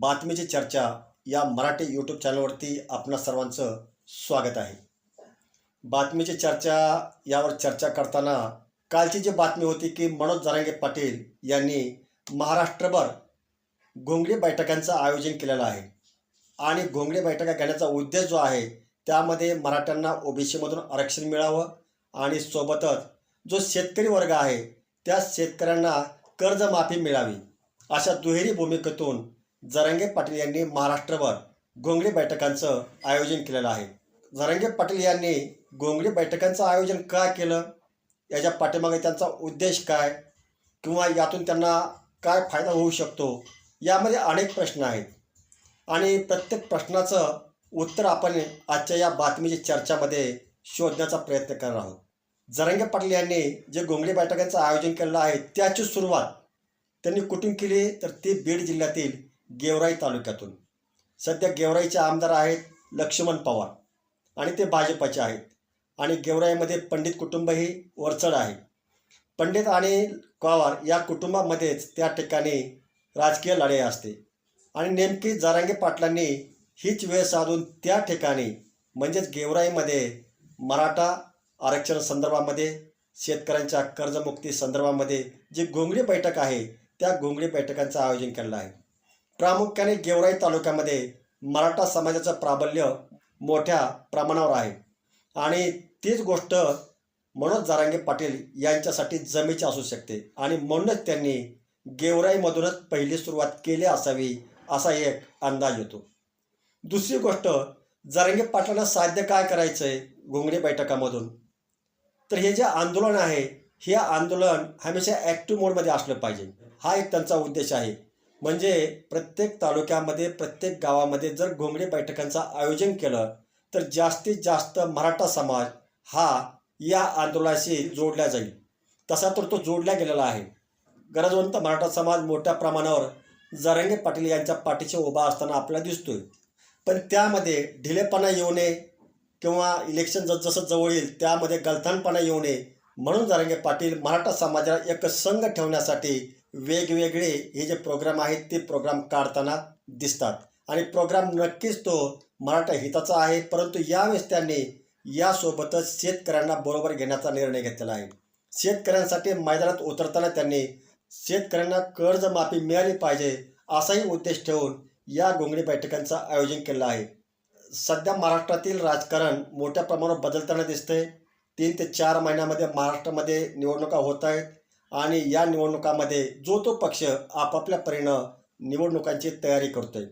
बातमीची चर्चा या मराठी यूट्यूब चॅनलवरती आपणा सर्वांचं स्वागत आहे. बातमीची चर्चा यावर चर्चा करताना कालची जी बातमी होती की मनोज जरांगे पाटील यांनी महाराष्ट्रभर घोंगडी बैठकांचं आयोजन केलेलं आहे आणि घोंगडी बैठका घेण्याचा उद्देश जो आहे त्यामध्ये मराठ्यांना ओबीसीमधून आरक्षण मिळावं आणि सोबतच जो शेतकरी वर्ग आहे त्या शेतकऱ्यांना कर्जमाफी मिळावी अशा दुहेरी भूमिकेतून जरांगे पाटील यांनी महाराष्ट्रभर घोंगडी बैठकांचं आयोजन केलेलं आहे. जरांगे पाटील यांनी घोंगडी बैठकांचं आयोजन का केलं, याच्या पाठीमागे त्यांचा उद्देश काय किंवा यातून त्यांना काय फायदा होऊ शकतो, यामध्ये अनेक प्रश्न आहेत आणि प्रत्येक प्रश्नाचं उत्तर आपण आजच्या या बातमीची चर्चामध्ये शोधण्याचा प्रयत्न करणार आहोत. जरांगे पाटील यांनी जे घोंगडी बैठकांचं आयोजन केलेलं आहे त्याची सुरुवात त्यांनी कुठून केली तर ती बीड जिल्ह्यातील गेवराई तालुक्यातून. सध्या गेवराईचे आमदार आहेत लक्ष्मण पवार आणि ते भाजपचे आहेत आणि गेवराईमध्ये पंडित कुटुंबही वरचढ आहे. पंडित आणि पवार या कुटुंबामध्येच त्या ठिकाणी राजकीय लढाई असते आणि नेमकी जरांगे पाटलांनी हीच वेळ साधून त्या ठिकाणी म्हणजेच गेवराईमध्ये मराठा आरक्षण संदर्भामध्ये, शेतकऱ्यांच्या कर्जमुक्ती संदर्भामध्ये जी घोंगडी बैठक आहे त्या घोंगडी बैठकांचं आयोजन केलेलं आहे. प्रामुख्याने गेवराई तालुक्यामध्ये मराठा समाजाचं प्राबल्य मोठ्या प्रमाणावर आहे आणि तीच गोष्ट मनोज जरांगे पाटील यांच्यासाठी जमेची असू शकते आणि म्हणूनच त्यांनी गेवराईमधूनच पहिली सुरुवात केली असावी असा एक अंदाज येतो. दुसरी गोष्ट, जरांगे पाटलांना साध्य काय करायचं आहे घोंगडी बैठकामधून, तर हे जे आंदोलन आहे हे आंदोलन हमेशा ॲक्टिव्ह मोडमध्ये असलं पाहिजे, हा एक त्यांचा उद्देश आहे. म्हणजे प्रत्येक तालुक्यामध्ये प्रत्येक गावामध्ये जर घोंगडी बैठकांचं आयोजन केलं तर जास्तीत जास्त मराठा समाज हा या आंदोलनाशी जोडला जाईल. तसा तर तो जोडला गेलेला आहे. गरजवंत मराठा समाज मोठ्या प्रमाणावर जरांगे पाटील यांच्या पाठीशी उभा असताना आपल्याला दिसतोय, पण त्यामध्ये ढिलेपणा येऊ नये किंवा इलेक्शन जसं जवळ येईल त्यामध्ये गलथानपणा येऊ नये म्हणून जरांगे पाटील मराठा समाजाला एक संघ ठेवण्यासाठी वेगवेगळे हे जे प्रोग्राम आहेत ते प्रोग्राम काढताना दिसतात आणि प्रोग्राम नक्कीच तो मराठा हिताचा आहे. परंतु यावेळेस त्यांनी यासोबतच शेतकऱ्यांना बरोबर घेण्याचा निर्णय घेतलेला आहे. शेतकऱ्यांसाठी मैदानात उतरताना त्यांनी शेतकऱ्यांना कर्जमाफी मिळाली पाहिजे असाही उद्देश ठेवून या घोंगडी बैठकांचं आयोजन केलं आहे. सध्या महाराष्ट्रातील राजकारण मोठ्या प्रमाणावर बदलताना दिसतंय. 3 ते 4 महिन्यामध्ये महाराष्ट्रामध्ये निवडणुका होत आहेत आणि या निवडणुकामध्ये जो तो पक्ष आपापल्या परीनं निवडणुकांची तयारी करतोय.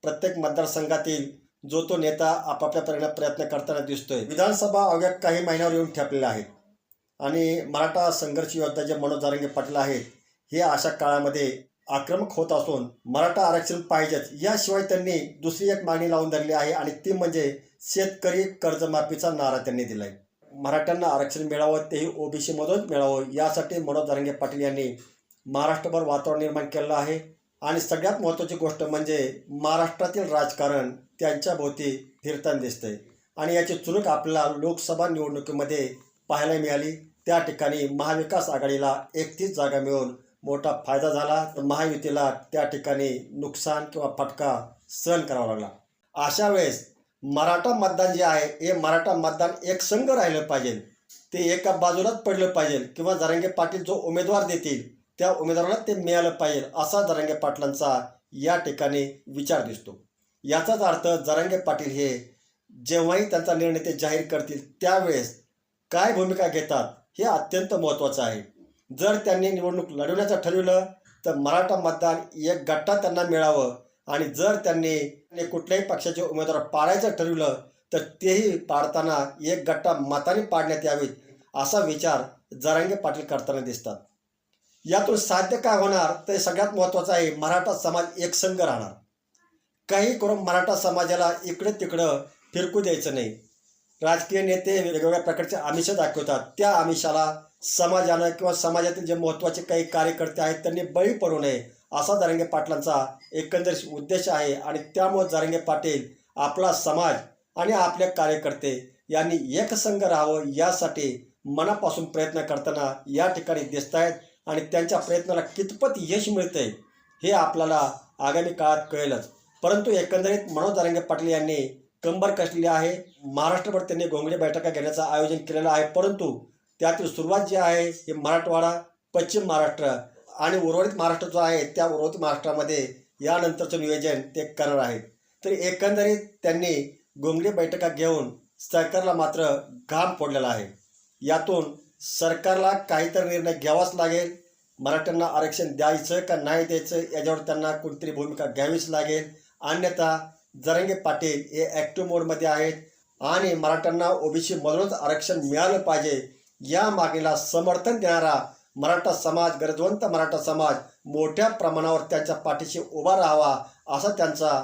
प्रत्येक मतदारसंघातील जो तो नेता आपापल्या परीनं प्रयत्न करताना दिसतोय. विधानसभा अवघ्या काही महिन्यावर येऊन ठेपलेल्या आहेत आणि मराठा संघर्ष योद्धा जे मनोज जरांगे पाटील आहेत हे अशा काळामध्ये आक्रमक होत असून मराठा आरक्षण पाहिजेच याशिवाय त्यांनी दुसरी एक मागणी लावून धरली आहे आणि ती म्हणजे शेतकरी कर्जमाफीचा नारा त्यांनी दिला आहे. मराठ्यांना आरक्षण मिळावं तेही ओबीसीमधूनच मिळावं यासाठी मनोज जरांगे पाटील यांनी महाराष्ट्रभर वातावरण निर्माण केलं आहे आणि सगळ्यात महत्त्वाची गोष्ट म्हणजे महाराष्ट्रातील राजकारण त्यांच्या भोवती फिरताना दिसतंय आणि याची चुणूक आपल्याला लोकसभा निवडणुकीमध्ये पाहायला मिळाली. त्या ठिकाणी महाविकास आघाडीला 31 जागा मिळून मोठा फायदा झाला तर महायुतीला त्या ठिकाणी नुकसान किंवा फटका सहन करावा लागला. अशा वेळेस मराठा मतदान जे आहे हे मराठा मतदान एक संघ राहिलं पाहिजे, ते एका बाजूलाच पडलं पाहिजे किंवा जरांगे पाटील जो उमेदवार देतील त्या उमेदवाराला ते मिळालं पाहिजे असा जरांगे पाटलांचा या ठिकाणी विचार दिसतो. याचाच अर्थ जरांगे पाटील हे जेव्हाही त्यांचा निर्णय ते जाहीर करतील त्यावेळेस काय भूमिका घेतात हे अत्यंत महत्त्वाचं आहे. जर त्यांनी निवडणूक लढवण्याचं ठरवलं तर मराठा मतदान एक गट्टा त्यांना मिळावं आणि जर त्यांनी कुठल्याही पक्षाचे उमेदवार पाडायचं ठरवलं तर तेही पाडताना एक गट्टा मताने पाडण्यात यावेत असा विचार जरांगे पाटील करताना दिसतात. यातून साध्य काय होणार तर सगळ्यात महत्त्वाचं आहे मराठा समाज एक संघ राहणार. काही करून मराठा समाजाला इकडं तिकडं फिरकू द्यायचं नाही. राजकीय नेते वेगवेगळ्या प्रकारचे आमिष दाखवतात, त्या आमिषाला समाजानं किंवा समाजातील जे महत्त्वाचे काही कार्यकर्ते आहेत त्यांनी बळी पडू नये असा जरांगे पाटलांचा एकंदरीत उद्देश आहे आणि त्यामुळे जरांगे पाटील आपला समाज आणि आपले कार्यकर्ते यांनी एकसंघ राहावं यासाठी मनापासून प्रयत्न करताना या ठिकाणी दिसत आहेत आणि त्यांच्या प्रयत्नाला कितपत यश मिळतंय हे आपल्याला आगामी काळात कळेलच. परंतु एकंदरीत मनोज जरांगे पाटील यांनी कंबर कसलेली आहे. महाराष्ट्रभर त्यांनी घोंगडी बैठका घेण्याचं आयोजन केलेलं आहे. परंतु त्यातील सुरुवात जी आहे हे मराठवाडा, पश्चिम महाराष्ट्र आणि उर्वरित महाराष्ट्र जो आहे त्या उर्वरित महाराष्ट्रामध्ये यानंतरचं नियोजन ते करणार आहेत. तर एकंदरीत त्यांनी घोंगडी बैठका घेऊन सरकारला मात्र घाम फोडलेला आहे. यातून सरकारला काहीतरी निर्णय घ्यावाच लागेल. मराठ्यांना आरक्षण द्यायचं का नाही द्यायचं याच्यावर त्यांना कोणतरी भूमिका घ्यावीच लागेल. अन्यथा जरांगे पाटील हे ॲक्टिव्ह मोडमध्ये आहेत आणि मराठ्यांना ओबीसी मधूनच आरक्षण मिळालं पाहिजे या मागणीला समर्थन देणारा मराठा समाज, गरजवंत मराठा समाज मोठ्या प्रमाणावर त्यांच्या पाठीशी उभा राहावा असा त्यांचा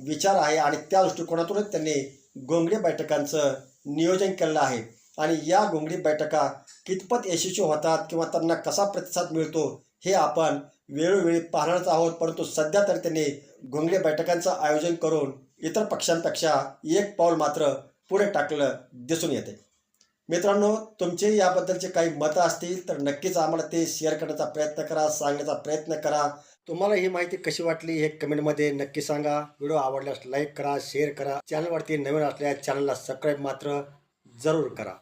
विचार आहे आणि त्या दृष्टिकोनातूनच त्यांनी घोंगडी बैठकांचं नियोजन केलेलं आहे. आणि या घोंगडी बैठका कितपत यशस्वी होतात किंवा त्यांना कसा प्रतिसाद मिळतो हे आपण वेळोवेळी पाहणारच आहोत. परंतु सध्या तर त्यांनी घोंगडी बैठकांचं आयोजन करून इतर पक्षांपेक्षा एक पाऊल मात्र पुढे टाकलं दिसून येते. मित्रांनो, तुमचे याबद्दलचे काही मतं असतील तर नक्कीच आम्हाला ते शेअर करण्याचा प्रयत्न करा, सांगण्याचा प्रयत्न करा. तुम्हाला ही माहिती कशी वाटली हे कमेंटमध्ये नक्की सांगा. व्हिडिओ आवडल्यास लाईक करा, शेअर करा. चॅनलवरती नवीन असल्यास चॅनलला सबस्क्राईब मात्र जरूर करा.